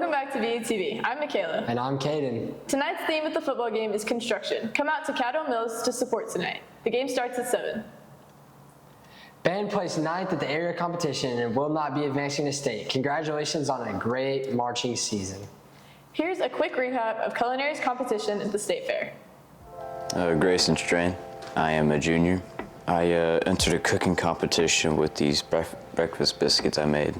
Welcome back to VATV. I'm Michaela. And I'm Caden. Tonight's theme of the football game is construction. Come out to Caddo Mills to support tonight. The game starts at 7. Band placed 9th at the area competition and will not be advancing to state. Congratulations on a great marching season. Here's a quick recap of culinary's competition at the state fair. Grayson Strain. I am a junior. I entered a cooking competition with these breakfast biscuits I made.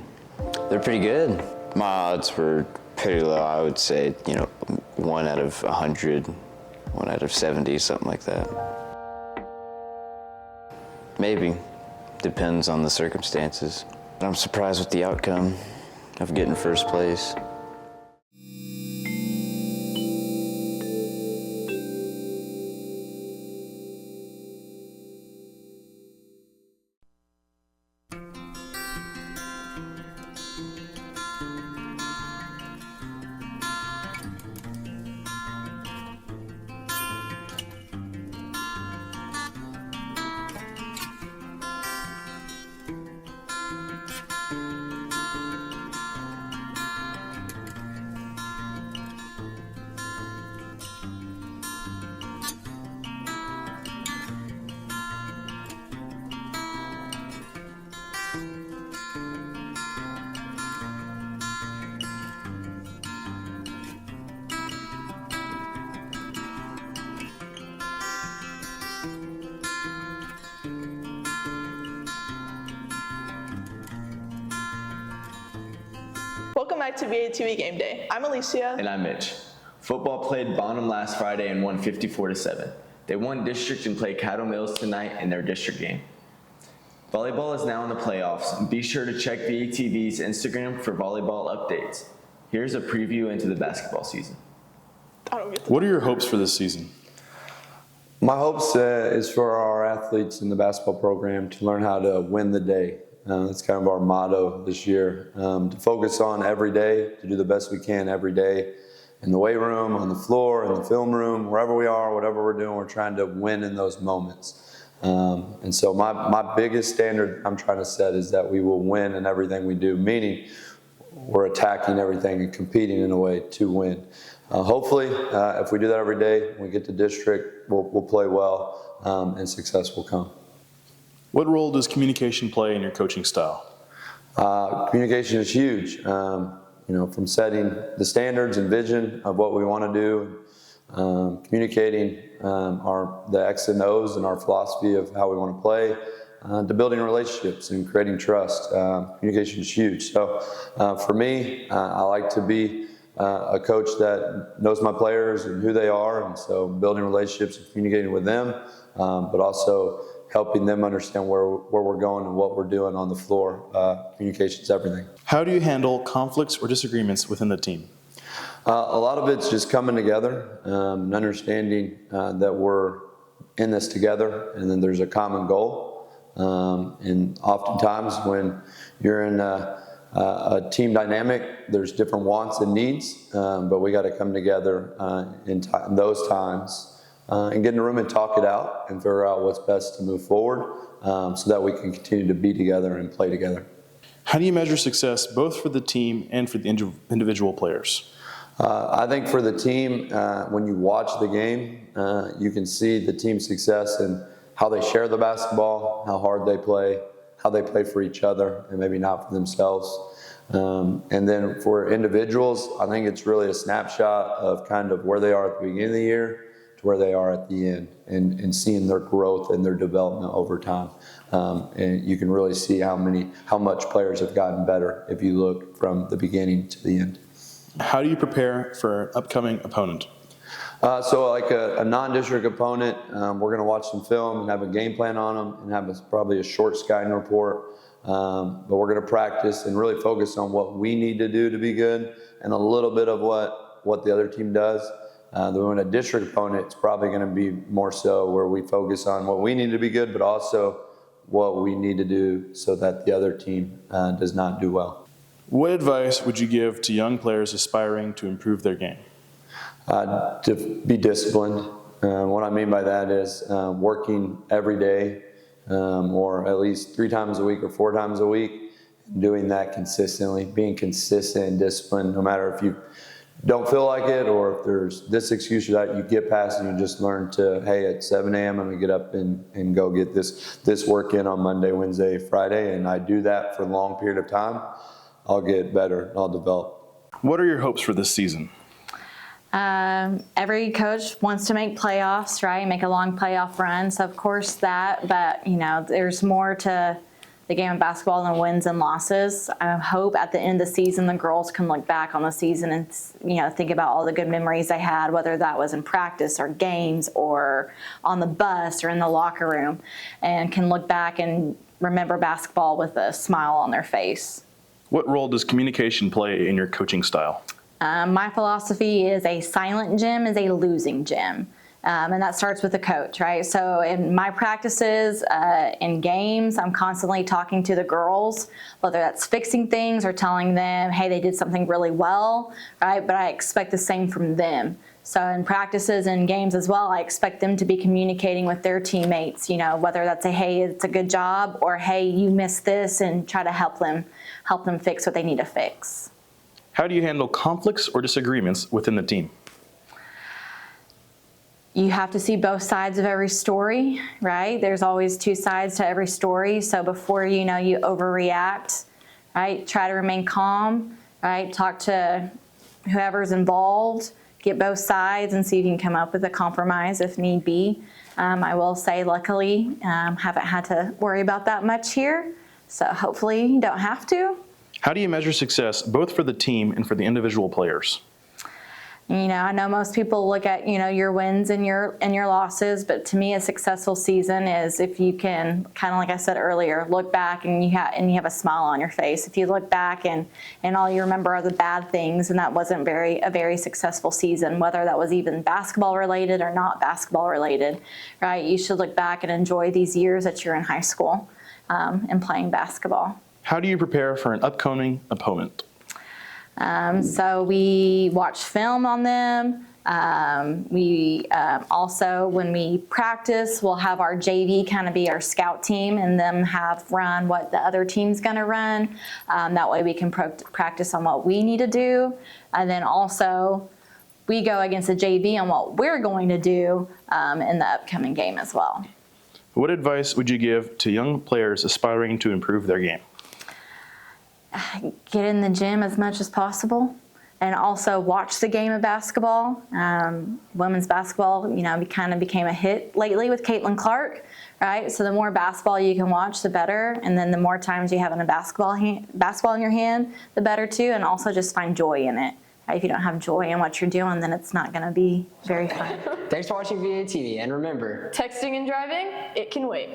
They're pretty good. My odds were pretty low. I would say, 1 out of 100, 1 out of 70, something like that. Maybe. Depends on the circumstances. I'm surprised with the outcome of getting first place. Welcome back to VATV Game Day. I'm Alicia. And I'm Mitch. Football played Bonham last Friday and won 54-7. They won district and play Caddo Mills tonight in their district game. Volleyball is now in the playoffs, and be sure to check VATV's Instagram for volleyball updates. Here's a preview into the basketball season. What are your hopes for this season? My hopes is for our athletes in the basketball program to learn how to win the day. That's kind of our motto this year, to focus on every day, to do the best we can every day in the weight room, on the floor, in the film room, wherever we are, whatever we're doing, we're trying to win in those moments. And so my biggest standard I'm trying to set is that we will win in everything we do, meaning we're attacking everything and competing in a way to win. Hopefully, if we do that every day, when we get to district, we'll play well and success will come. What role does communication play in your coaching style? Communication is huge. From setting the standards and vision of what we want to do, communicating the X and O's and our philosophy of how we want to play, to building relationships and creating trust. Communication is huge. So for me, I like to be a coach that knows my players and who they are, and so building relationships and communicating with them, but also helping them understand where we're going and what we're doing on the floor. Communication is everything. How do you handle conflicts or disagreements within the team? A lot of it's just coming together and understanding that we're in this together, and then there's a common goal. And oftentimes when you're in a team dynamic, there's different wants and needs, but we got to come together in those times and get in a room and talk it out and figure out what's best to move forward so that we can continue to be together and play together. How do you measure success both for the team and for the individual players? I think for the team, when you watch the game, you can see the team's success in how they share the basketball, how hard they play, how they play for each other, and maybe not for themselves. And then for individuals, I think it's really a snapshot of kind of where they are at the beginning of the year to where they are at the end, and seeing their growth and their development over time. And you can really see how much players have gotten better if you look from the beginning to the end. How do you prepare for an upcoming opponent? So like a non-district opponent, we're going to watch some film and have a game plan on them and have probably a short scouting report. But we're going to practice and really focus on what we need to do to be good and a little bit of what the other team does. When a district opponent, it's probably going to be more so where we focus on what we need to be good, but also what we need to do so that the other team does not do well. What advice would you give to young players aspiring to improve their game? To be disciplined. What I mean by that is working every day or at least 3 times a week or 4 times a week doing that consistently, being consistent and disciplined, no matter if you don't feel like it or if there's this excuse that you get past and you just learn to, hey, at 7 a.m. I'm gonna get up and go get this work in on Monday, Wednesday, Friday, and I do that for a long period of time, I'll get better and I'll develop. What are your hopes for this season? Every coach wants to make playoffs, right? Make a long playoff run. So of course that, but there's more to the game of basketball than wins and losses. I hope at the end of the season, the girls can look back on the season and, think about all the good memories they had, whether that was in practice or games or on the bus or in the locker room, and can look back and remember basketball with a smile on their face. What role does communication play in your coaching style? My philosophy is a silent gym is a losing gym. And that starts with the coach, right? So in my practices, in games, I'm constantly talking to the girls, whether that's fixing things or telling them, hey, they did something really well, right? But I expect the same from them. So in practices and games as well, I expect them to be communicating with their teammates, whether that's a, hey, it's a good job, or hey, you missed this, and try to help them fix what they need to fix. How do you handle conflicts or disagreements within the team? You have to see both sides of every story, right? There's always two sides to every story. So before you overreact, right? Try to remain calm, right? Talk to whoever's involved, get both sides and see if you can come up with a compromise if need be. I will say, luckily, haven't had to worry about that much here. So hopefully you don't have to. How do you measure success both for the team and for the individual players? I know most people look at, your wins and your losses, but to me, a successful season is if you can, kind of like I said earlier, look back and you have a smile on your face. If you look back and all you remember are the bad things, and that wasn't a very successful season, whether that was even basketball related or not basketball related, right? You should look back and enjoy these years that you're in high school and playing basketball. How do you prepare for an upcoming opponent? So we watch film on them. We also, when we practice, we'll have our JV kind of be our scout team and them have run what the other team's going to run. That way we can practice on what we need to do. And then also we go against the JV on what we're going to do in the upcoming game as well. What advice would you give to young players aspiring to improve their game? Get in the gym as much as possible, and also watch the game of basketball. Women's basketball, kind of became a hit lately with Caitlin Clark, right? So the more basketball you can watch, the better. And then the more times you have a basketball in your hand, the better too. And also just find joy in it. If you don't have joy in what you're doing, then it's not going to be very fun. Thanks for watching VATV, and remember, Texting and driving, it can wait.